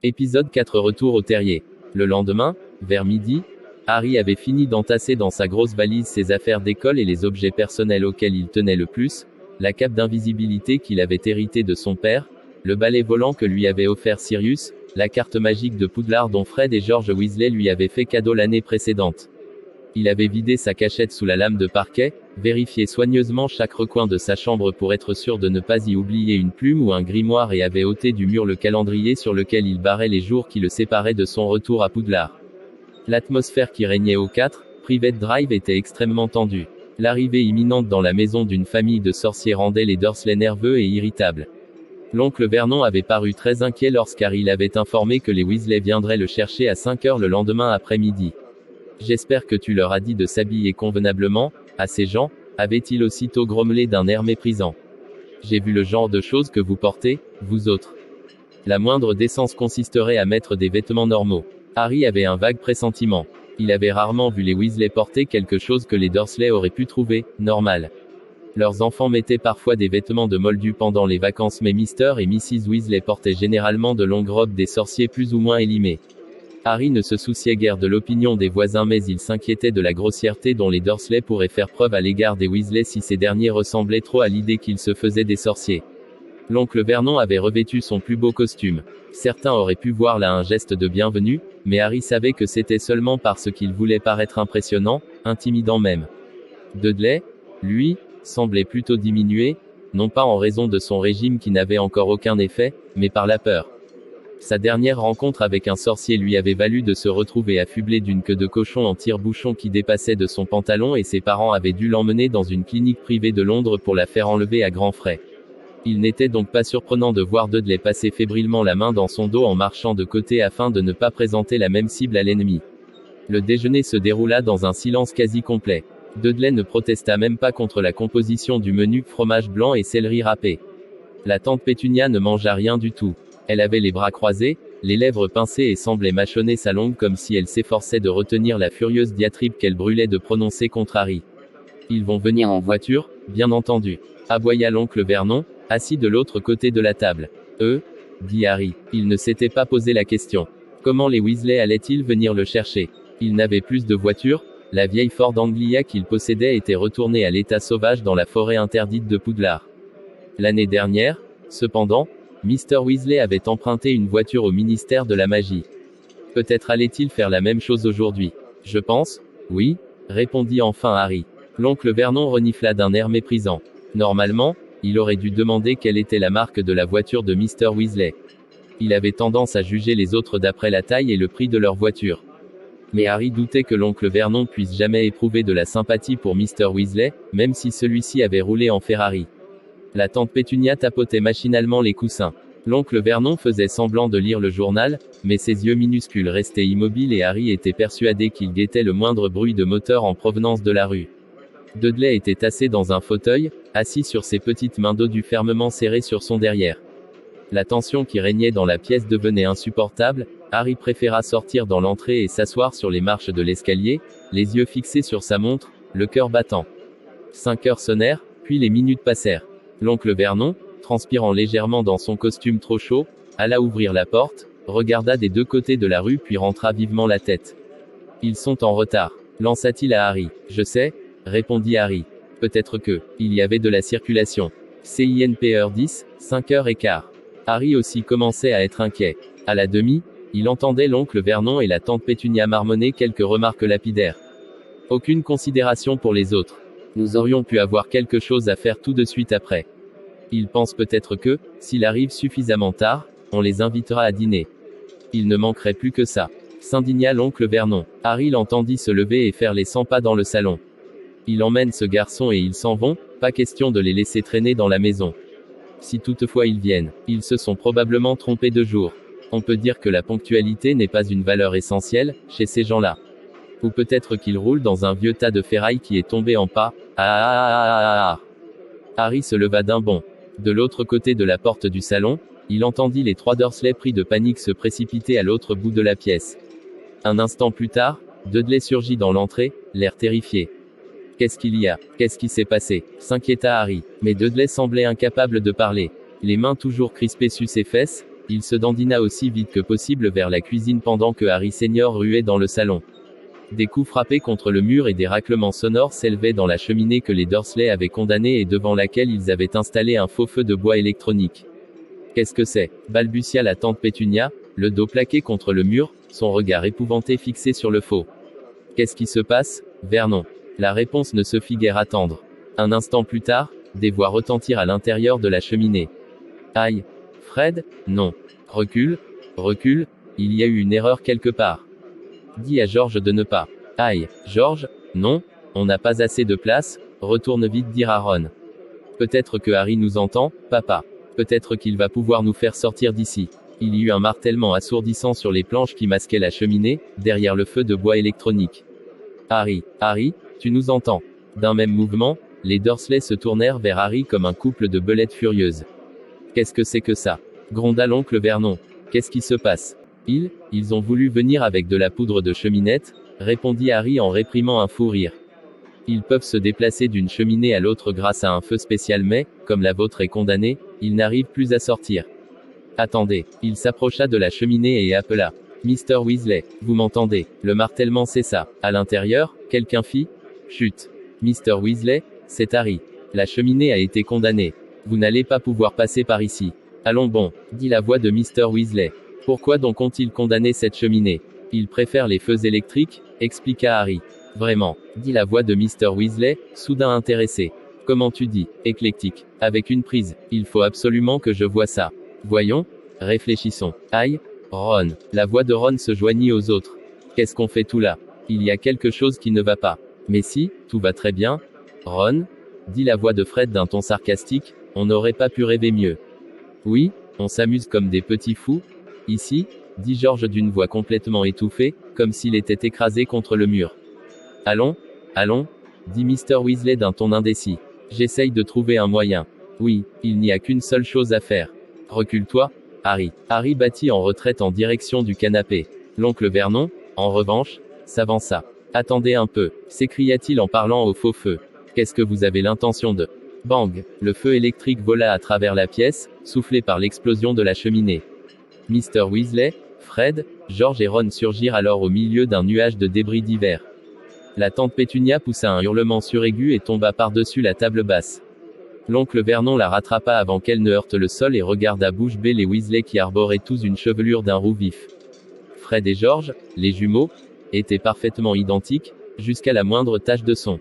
Épisode 4. Retour au terrier. Le lendemain, vers midi, Harry avait fini d'entasser dans sa grosse valise ses affaires d'école et les objets personnels auxquels il tenait le plus, la cape d'invisibilité qu'il avait héritée de son père, le balai volant que lui avait offert Sirius, la carte magique de Poudlard dont Fred et George Weasley lui avaient fait cadeau l'année précédente. Il avait vidé sa cachette sous la lame de parquet, vérifié soigneusement chaque recoin de sa chambre pour être sûr de ne pas y oublier une plume ou un grimoire et avait ôté du mur le calendrier sur lequel il barrait les jours qui le séparaient de son retour à Poudlard. L'atmosphère qui régnait au 4 Private Drive était extrêmement tendue. L'arrivée imminente dans la maison d'une famille de sorciers rendait les Dursley nerveux et irritables. L'oncle Vernon avait paru très inquiet lorsqu'Harry l'avait informé que les Weasley viendraient le chercher à 5 heures le lendemain après-midi. « J'espère que tu leur as dit de s'habiller convenablement, à ces gens », avait-il aussitôt grommelé d'un air méprisant. « J'ai vu le genre de choses que vous portez, vous autres. La moindre décence consisterait à mettre des vêtements normaux. » Harry avait un vague pressentiment. Il avait rarement vu les Weasley porter quelque chose que les Dursley auraient pu trouver normal. Leurs enfants mettaient parfois des vêtements de moldus pendant les vacances, mais Mr. et Mrs. Weasley portaient généralement de longues robes des sorciers plus ou moins élimés. Harry ne se souciait guère de l'opinion des voisins, mais il s'inquiétait de la grossièreté dont les Dursley pourraient faire preuve à l'égard des Weasley si ces derniers ressemblaient trop à l'idée qu'ils se faisaient des sorciers. L'oncle Vernon avait revêtu son plus beau costume. Certains auraient pu voir là un geste de bienvenue, mais Harry savait que c'était seulement parce qu'il voulait paraître impressionnant, intimidant même. Dudley, lui, semblait plutôt diminué, non pas en raison de son régime qui n'avait encore aucun effet, mais par la peur. Sa dernière rencontre avec un sorcier lui avait valu de se retrouver affublé d'une queue de cochon en tire-bouchon qui dépassait de son pantalon et ses parents avaient dû l'emmener dans une clinique privée de Londres pour la faire enlever à grands frais. Il n'était donc pas surprenant de voir Dudley passer fébrilement la main dans son dos en marchant de côté afin de ne pas présenter la même cible à l'ennemi. Le déjeuner se déroula dans un silence quasi complet. Dudley ne protesta même pas contre la composition du menu, fromage blanc et céleri râpé. La tante Pétunia ne mangea rien du tout. Elle avait les bras croisés, les lèvres pincées et semblait mâchonner sa langue comme si elle s'efforçait de retenir la furieuse diatribe qu'elle brûlait de prononcer contre Harry. « Ils vont venir en voiture, bien entendu », aboya l'oncle Vernon, assis de l'autre côté de la table. « dit Harry. Il ne s'était pas posé la question. Comment les Weasley allaient-ils venir le chercher? Il n'avait plus de voiture, la vieille Ford Anglia qu'il possédait était retournée à l'état sauvage dans la forêt interdite de Poudlard. L'année dernière, cependant, Mr. Weasley avait emprunté une voiture au ministère de la Magie. Peut-être allait-il faire la même chose aujourd'hui. Je pense, oui, répondit enfin Harry. L'oncle Vernon renifla d'un air méprisant. Normalement, il aurait dû demander quelle était la marque de la voiture de Mr. Weasley. Il avait tendance à juger les autres d'après la taille et le prix de leur voiture. Mais Harry doutait que l'oncle Vernon puisse jamais éprouver de la sympathie pour Mr. Weasley, même si celui-ci avait roulé en Ferrari. La tante Pétunia tapotait machinalement les coussins. L'oncle Vernon faisait semblant de lire le journal, mais ses yeux minuscules restaient immobiles et Harry était persuadé qu'il guettait le moindre bruit de moteur en provenance de la rue. Dudley était tassé dans un fauteuil, assis sur ses petites mains dodues fermement serrées sur son derrière. La tension qui régnait dans la pièce devenait insupportable. Harry préféra sortir dans l'entrée et s'asseoir sur les marches de l'escalier, les yeux fixés sur sa montre, le cœur battant. 5 heures sonnèrent, puis les minutes passèrent. L'oncle Vernon, transpirant légèrement dans son costume trop chaud, alla ouvrir la porte, regarda des deux côtés de la rue puis rentra vivement la tête. « Ils sont en retard », lança-t-il à Harry. « Je sais », répondit Harry. « Peut-être que, il y avait de la circulation. CINPR 10, 5h15. » Harry aussi commençait à être inquiet. À la demi, il entendait l'oncle Vernon et la tante Pétunia marmonner quelques remarques lapidaires. Aucune considération pour les autres. Nous aurions pu avoir quelque chose à faire tout de suite après. Il pense peut-être que, s'il arrive suffisamment tard, on les invitera à dîner. Il ne manquerait plus que ça. S'indigna l'oncle Vernon. Harry l'entendit se lever et faire les 100 pas dans le salon. Il emmène ce garçon et ils s'en vont, pas question de les laisser traîner dans la maison. Si toutefois ils viennent, ils se sont probablement trompés de jour. On peut dire que la ponctualité n'est pas une valeur essentielle, chez ces gens-là. Ou peut-être qu'ils roulent dans un vieux tas de ferraille qui est tombé en pas. Harry se leva d'un bond. De l'autre côté de la porte du salon, il entendit les 3 Dursley pris de panique se précipiter à l'autre bout de la pièce. Un instant plus tard, Dudley surgit dans l'entrée, l'air terrifié. « Qu'est-ce qu'il y a? Qu'est-ce qui s'est passé ?» s'inquiéta Harry. Mais Dudley semblait incapable de parler. Les mains toujours crispées sur ses fesses, Il se dandina aussi vite que possible vers la cuisine pendant que Harry Senior ruait dans le salon. Des coups frappés contre le mur et des raclements sonores s'élevaient dans la cheminée que les Dursley avaient condamnée et devant laquelle ils avaient installé un faux feu de bois électronique. Qu'est-ce que c'est? Balbutia la tante Pétunia, le dos plaqué contre le mur, son regard épouvanté fixé sur le faux. Qu'est-ce qui se passe, Vernon? La réponse ne se fit guère attendre. Un instant plus tard, des voix retentirent à l'intérieur de la cheminée. Aïe! Fred? Non. Recule, recule, il y a eu une erreur quelque part. Dis à George de ne pas. Aïe, George? Non, on n'a pas assez de place, retourne vite dire à Ron. Peut-être que Harry nous entend, papa. Peut-être qu'il va pouvoir nous faire sortir d'ici. Il y eut un martèlement assourdissant sur les planches qui masquaient la cheminée, derrière le feu de bois électronique. Harry, Harry, tu nous entends? D'un même mouvement, les Dursley se tournèrent vers Harry comme un couple de belettes furieuses. Qu'est-ce que c'est que ça? Gronda l'oncle Vernon. Qu'est-ce qui se passe? Ils ont voulu venir avec de la poudre de cheminette, répondit Harry en réprimant un fou rire. Ils peuvent se déplacer d'une cheminée à l'autre grâce à un feu spécial mais, comme la vôtre est condamnée, ils n'arrivent plus à sortir. Attendez, il s'approcha de la cheminée et appela. Mr. Weasley, vous m'entendez? Le martèlement cessa. À l'intérieur, quelqu'un fit. Chut. Mr. Weasley, c'est Harry. La cheminée a été condamnée. Vous n'allez pas pouvoir passer par ici. Allons bon, dit la voix de Mr. Weasley. Pourquoi donc ont-ils condamné cette cheminée? Ils préfèrent les feux électriques, expliqua Harry. Vraiment, dit la voix de Mr. Weasley, soudain intéressé. Comment tu dis? Éclectique. Avec une prise. Il faut absolument que je voie ça. Voyons. Réfléchissons. Aïe. Ron. La voix de Ron se joignit aux autres. Qu'est-ce qu'on fait tout là? Il y a quelque chose qui ne va pas. Mais si, tout va très bien. Ron? Dit la voix de Fred d'un ton sarcastique, on n'aurait pas pu rêver mieux. Oui, on s'amuse comme des petits fous. Ici, dit George d'une voix complètement étouffée, comme s'il était écrasé contre le mur. Allons, allons, dit Mr. Weasley d'un ton indécis. J'essaye de trouver un moyen. Oui, il n'y a qu'une seule chose à faire. Recule-toi, Harry. Harry battit en retraite en direction du canapé. L'oncle Vernon, en revanche, s'avança. Attendez un peu, s'écria-t-il en parlant au faux feu. Qu'est-ce que vous avez l'intention de... Bang! Le feu électrique vola à travers la pièce, soufflé par l'explosion de la cheminée. Mr. Weasley, Fred, George et Ron surgirent alors au milieu d'un nuage de débris divers. La tante Pétunia poussa un hurlement suraigu et tomba par-dessus la table basse. L'oncle Vernon la rattrapa avant qu'elle ne heurte le sol et regarda bouche bée les Weasley qui arboraient tous une chevelure d'un roux vif. Fred et George, les jumeaux, étaient parfaitement identiques, jusqu'à la moindre tache de son.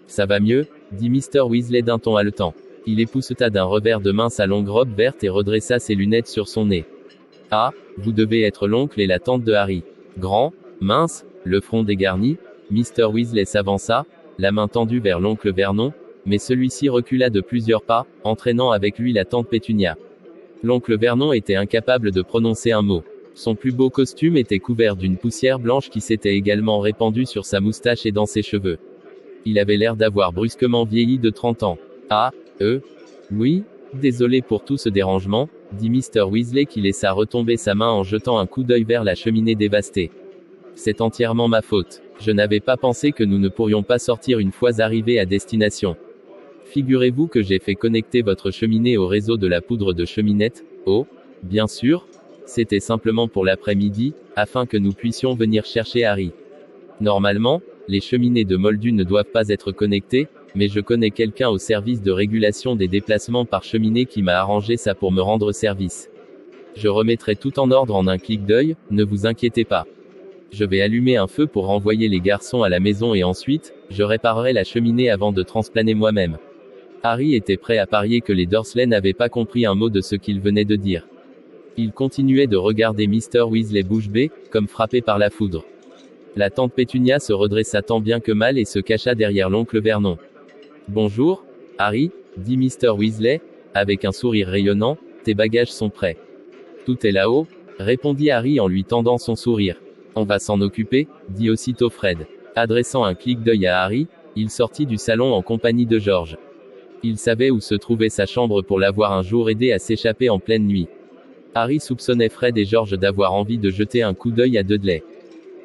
Ça va mieux, dit Mr. Weasley d'un ton haletant. Il épousseta d'un revers de main sa longue robe verte et redressa ses lunettes sur son nez. Ah, vous devez être l'oncle et la tante de Harry. Grand, mince, le front dégarni, Mr. Weasley s'avança, la main tendue vers l'oncle Vernon, mais celui-ci recula de plusieurs pas, entraînant avec lui la tante Pétunia. L'oncle Vernon était incapable de prononcer un mot. Son plus beau costume était couvert d'une poussière blanche qui s'était également répandue sur sa moustache et dans ses cheveux. Il avait l'air d'avoir brusquement vieilli de 30 ans. Ah, oui, désolé pour tout ce dérangement, dit Mr. Weasley qui laissa retomber sa main en jetant un coup d'œil vers la cheminée dévastée. C'est entièrement ma faute. Je n'avais pas pensé que nous ne pourrions pas sortir une fois arrivés à destination. Figurez-vous que j'ai fait connecter votre cheminée au réseau de la poudre de cheminette. Oh, bien sûr. C'était simplement pour l'après-midi, afin que nous puissions venir chercher Harry. Normalement, les cheminées de Moldu ne doivent pas être connectées, mais je connais quelqu'un au service de régulation des déplacements par cheminée qui m'a arrangé ça pour me rendre service. Je remettrai tout en ordre en un clic d'œil, ne vous inquiétez pas. Je vais allumer un feu pour renvoyer les garçons à la maison et ensuite, je réparerai la cheminée avant de transplaner moi-même. Harry était prêt à parier que les Dursley n'avaient pas compris un mot de ce qu'il venait de dire. Il continuait de regarder Mr. Weasley bouche bée, comme frappé par la foudre. La tante Pétunia se redressa tant bien que mal et se cacha derrière l'oncle Vernon. Bonjour, Harry, dit Mr. Weasley, avec un sourire rayonnant, tes bagages sont prêts. Tout est là-haut, répondit Harry en lui tendant son sourire. On va s'en occuper, dit aussitôt Fred. Adressant un clic d'œil à Harry, il sortit du salon en compagnie de George. Il savait où se trouvait sa chambre pour l'avoir un jour aidé à s'échapper en pleine nuit. Harry soupçonnait Fred et George d'avoir envie de jeter un coup d'œil à Dudley.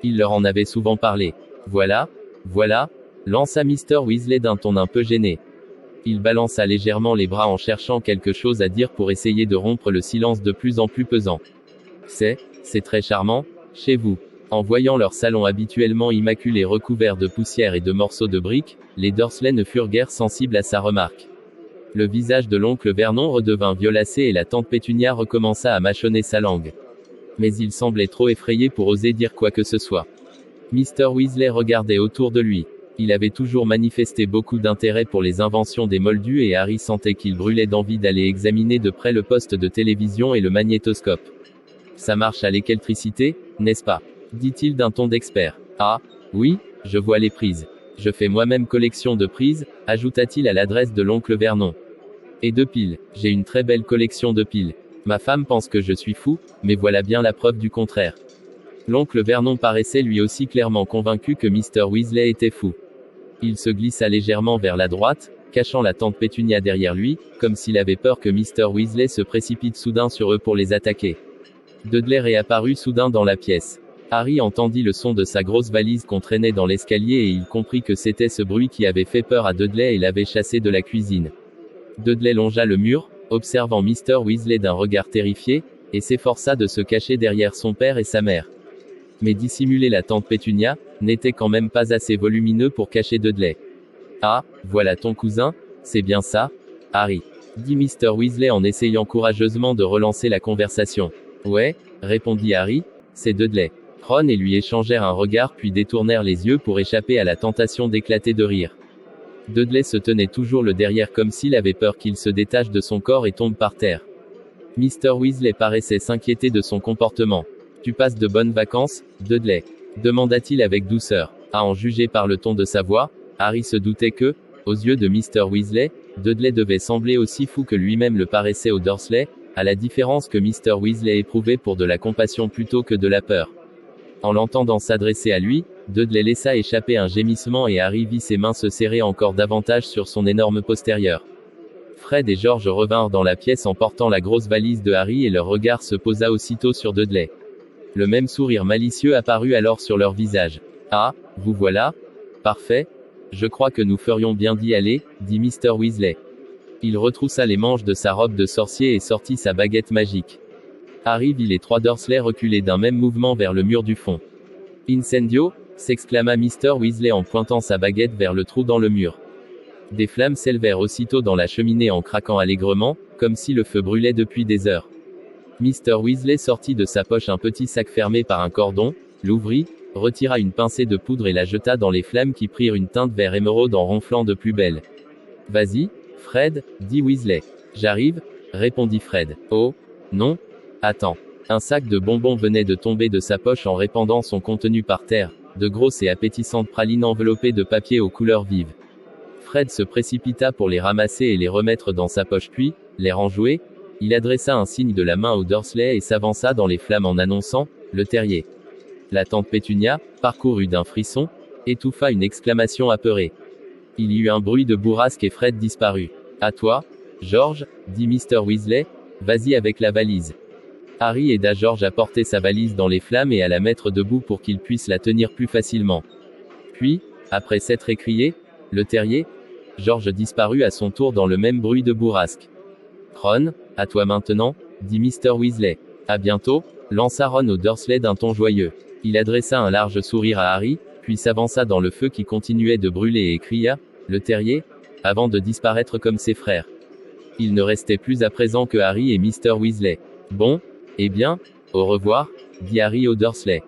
Il leur en avait souvent parlé. Voilà, lança Mr. Weasley d'un ton un peu gêné. Il balança légèrement les bras en cherchant quelque chose à dire pour essayer de rompre le silence de plus en plus pesant. C'est très charmant, chez vous. En voyant leur salon habituellement immaculé recouvert de poussière et de morceaux de briques, les Dursley ne furent guère sensibles à sa remarque. Le visage de l'oncle Vernon redevint violacé et la tante Pétunia recommença à mâchonner sa langue. Mais il semblait trop effrayé pour oser dire quoi que ce soit. Mr. Weasley regardait autour de lui. Il avait toujours manifesté beaucoup d'intérêt pour les inventions des Moldus et Harry sentait qu'il brûlait d'envie d'aller examiner de près le poste de télévision et le magnétoscope. Ça marche à l'électricité, n'est-ce pas? Dit-il d'un ton d'expert. Ah, oui, je vois les prises. Je fais moi-même collection de prises, ajouta-t-il à l'adresse de l'oncle Vernon. Et de piles. J'ai une très belle collection de piles. Ma femme pense que je suis fou, mais voilà bien la preuve du contraire. L'oncle Vernon paraissait lui aussi clairement convaincu que Mr. Weasley était fou. Il se glissa légèrement vers la droite, cachant la tante Pétunia derrière lui, comme s'il avait peur que Mr. Weasley se précipite soudain sur eux pour les attaquer. Dudley réapparut soudain dans la pièce. Harry entendit le son de sa grosse valise qu'on traînait dans l'escalier et il comprit que c'était ce bruit qui avait fait peur à Dudley et l'avait chassé de la cuisine. Dudley longea le mur, observant Mr. Weasley d'un regard terrifié, et s'efforça de se cacher derrière son père et sa mère. Mais dissimuler la tante Pétunia n'était quand même pas assez volumineux pour cacher Dudley. Ah, voilà ton cousin, c'est bien ça, Harry, dit Mr. Weasley en essayant courageusement de relancer la conversation. Ouais, répondit Harry, c'est Dudley. Ron et lui échangèrent un regard puis détournèrent les yeux pour échapper à la tentation d'éclater de rire. Dudley se tenait toujours le derrière comme s'il avait peur qu'il se détache de son corps et tombe par terre. Mr. Weasley paraissait s'inquiéter de son comportement. Tu passes de bonnes vacances, Dudley? Demanda-t-il avec douceur. À en juger par le ton de sa voix, Harry se doutait que, aux yeux de Mr. Weasley, Dudley devait sembler aussi fou que lui-même le paraissait aux Dursley, à la différence que Mr. Weasley éprouvait pour de la compassion plutôt que de la peur. En l'entendant s'adresser à lui, Dudley laissa échapper un gémissement et Harry vit ses mains se serrer encore davantage sur son énorme postérieur. Fred et George revinrent dans la pièce en portant la grosse valise de Harry et leur regard se posa aussitôt sur Dudley. Le même sourire malicieux apparut alors sur leur visage. Ah, vous voilà? Parfait. Je crois que nous ferions bien d'y aller, dit Mr. Weasley. Il retroussa les manches de sa robe de sorcier et sortit sa baguette magique. Harry vit les trois Dursley reculer d'un même mouvement vers le mur du fond. Incendio, s'exclama Mr. Weasley en pointant sa baguette vers le trou dans le mur. Des flammes s'élevèrent aussitôt dans la cheminée en craquant allègrement, comme si le feu brûlait depuis des heures. Mr. Weasley sortit de sa poche un petit sac fermé par un cordon, l'ouvrit, retira une pincée de poudre et la jeta dans les flammes qui prirent une teinte vert émeraude en ronflant de plus belle. Vas-y, Fred, dit Weasley. J'arrive, répondit Fred. Oh, non. Attends. Un sac de bonbons venait de tomber de sa poche en répandant son contenu par terre, de grosses et appétissantes pralines enveloppées de papier aux couleurs vives. Fred se précipita pour les ramasser et les remettre dans sa poche puis, l'air enjoué, il adressa un signe de la main aux Dursley et s'avança dans les flammes en annonçant « Le terrier ». La tante Pétunia, parcourue d'un frisson, étouffa une exclamation apeurée. Il y eut un bruit de bourrasque et Fred disparut. « À toi, George, dit Mr. Weasley, vas-y avec la valise. » Harry aida George à porter sa valise dans les flammes et à la mettre debout pour qu'il puisse la tenir plus facilement. Puis, après s'être écrié « Le terrier », George disparut à son tour dans le même bruit de bourrasque. « Ron, à toi maintenant, dit Mr. Weasley. À bientôt, lança Ron aux Dursley d'un ton joyeux. Il adressa un large sourire à Harry, puis s'avança dans le feu qui continuait de brûler et cria « Le terrier », avant de disparaître comme ses frères. Il ne restait plus à présent que Harry et Mr. Weasley. Bon, eh bien, au revoir, dit Harry aux Dursley.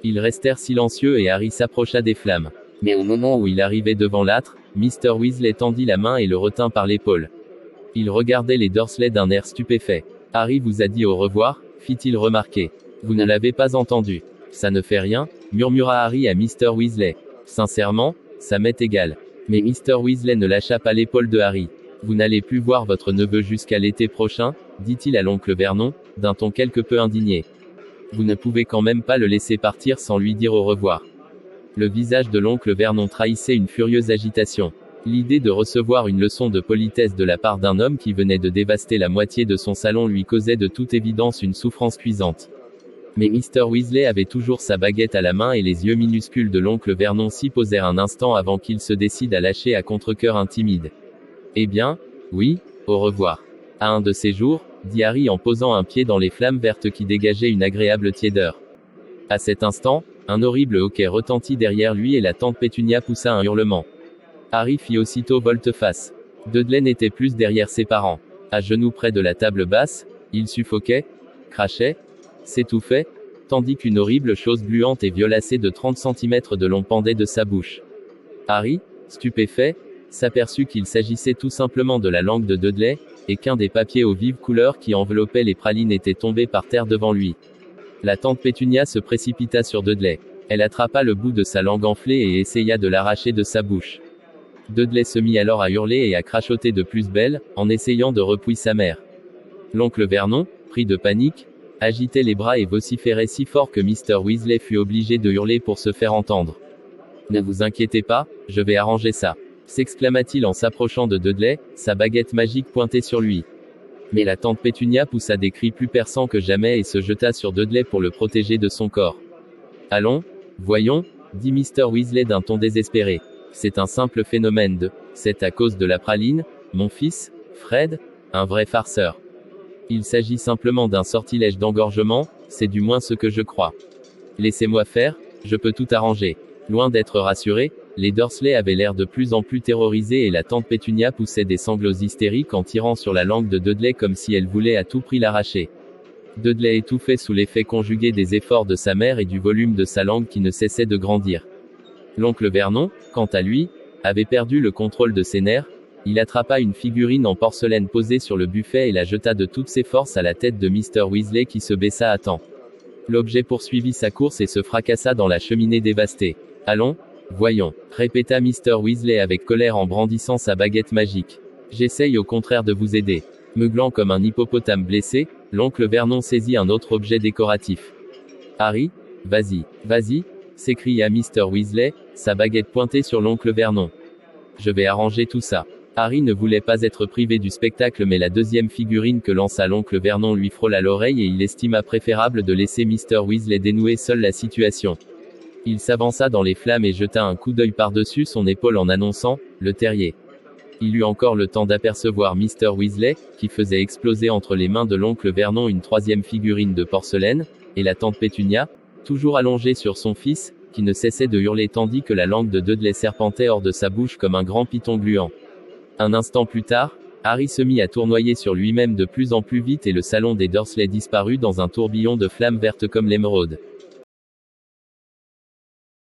Ils restèrent silencieux et Harry s'approcha des flammes. Mais au moment où il arrivait devant l'âtre, Mr. Weasley tendit la main et le retint par l'épaule. Il regardait les Dursley d'un air stupéfait. Harry vous a dit au revoir, fit-il remarquer. Vous ne l'avez pas entendu. Ça ne fait rien, murmura Harry à Mr. Weasley. Sincèrement, ça m'est égal. Mais Mr. Weasley ne lâcha pas l'épaule de Harry. Vous n'allez plus voir votre neveu jusqu'à l'été prochain, dit-il à l'oncle Vernon, d'un ton quelque peu indigné. Vous ne pouvez quand même pas le laisser partir sans lui dire au revoir. Le visage de l'oncle Vernon trahissait une furieuse agitation. L'idée de recevoir une leçon de politesse de la part d'un homme qui venait de dévaster la moitié de son salon lui causait de toute évidence une souffrance cuisante. Mais Mr. Weasley avait toujours sa baguette à la main et les yeux minuscules de l'oncle Vernon s'y posèrent un instant avant qu'il se décide à lâcher à contre-cœur un timide. Eh bien, oui, au revoir. À un de ces jours, dit Harry en posant un pied dans les flammes vertes qui dégageaient une agréable tiédeur. À cet instant, un horrible hoquet retentit derrière lui et la tante Pétunia poussa un hurlement. Harry fit aussitôt volte-face. Dudley n'était plus derrière ses parents. À genoux près de la table basse, il suffoquait, crachait, s'étouffait, tandis qu'une horrible chose gluante et violacée de 30 centimètres de long pendait de sa bouche. Harry, stupéfait, s'aperçut qu'il s'agissait tout simplement de la langue de Dudley, et qu'un des papiers aux vives couleurs qui enveloppaient les pralines était tombé par terre devant lui. La tante Pétunia se précipita sur Dudley. Elle attrapa le bout de sa langue enflée et essaya de l'arracher de sa bouche. Dudley se mit alors à hurler et à crachoter de plus belle, en essayant de repouiller sa mère. L'oncle Vernon, pris de panique, agitait les bras et vociférait si fort que Mr. Weasley fut obligé de hurler pour se faire entendre. « Ne vous inquiétez pas, je vais arranger ça », s'exclama-t-il en s'approchant de Dudley, sa baguette magique pointée sur lui. Mais la tante Pétunia poussa des cris plus perçants que jamais et se jeta sur Dudley pour le protéger de son corps. « Allons, voyons, dit Mr. Weasley d'un ton désespéré. C'est un simple phénomène de... C'est à cause de la praline, mon fils, Fred, un vrai farceur. Il s'agit simplement d'un sortilège d'engorgement, c'est du moins ce que je crois. Laissez-moi faire, je peux tout arranger. » Loin d'être rassurés, les Dursley avaient l'air de plus en plus terrorisés et la tante Pétunia poussait des sanglots hystériques en tirant sur la langue de Dudley comme si elle voulait à tout prix l'arracher. Dudley étouffait sous l'effet conjugué des efforts de sa mère et du volume de sa langue qui ne cessait de grandir. L'oncle Vernon, quant à lui, avait perdu le contrôle de ses nerfs. Il attrapa une figurine en porcelaine posée sur le buffet et la jeta de toutes ses forces à la tête de Mr. Weasley qui se baissa à temps. L'objet poursuivit sa course et se fracassa dans la cheminée dévastée. « Allons, voyons, » répéta Mr. Weasley avec colère en brandissant sa baguette magique. « J'essaye au contraire de vous aider. » Meuglant comme un hippopotame blessé, l'oncle Vernon saisit un autre objet décoratif. « Harry, vas-y, vas-y » s'écria Mr. Weasley, sa baguette pointée sur l'oncle Vernon. « Je vais arranger tout ça. » Harry ne voulait pas être privé du spectacle mais la deuxième figurine que lança l'oncle Vernon lui frôla l'oreille et il estima préférable de laisser Mr. Weasley dénouer seul la situation. Il s'avança dans les flammes et jeta un coup d'œil par-dessus son épaule en annonçant « Le terrier ». Il eut encore le temps d'apercevoir Mr. Weasley, qui faisait exploser entre les mains de l'oncle Vernon une troisième figurine de porcelaine, et la tante Pétunia, toujours allongée sur son fils, qui ne cessait de hurler tandis que la langue de Dudley serpentait hors de sa bouche comme un grand python gluant. Un instant plus tard, Harry se mit à tournoyer sur lui-même de plus en plus vite et le salon des Dursley disparut dans un tourbillon de flammes vertes comme l'émeraude.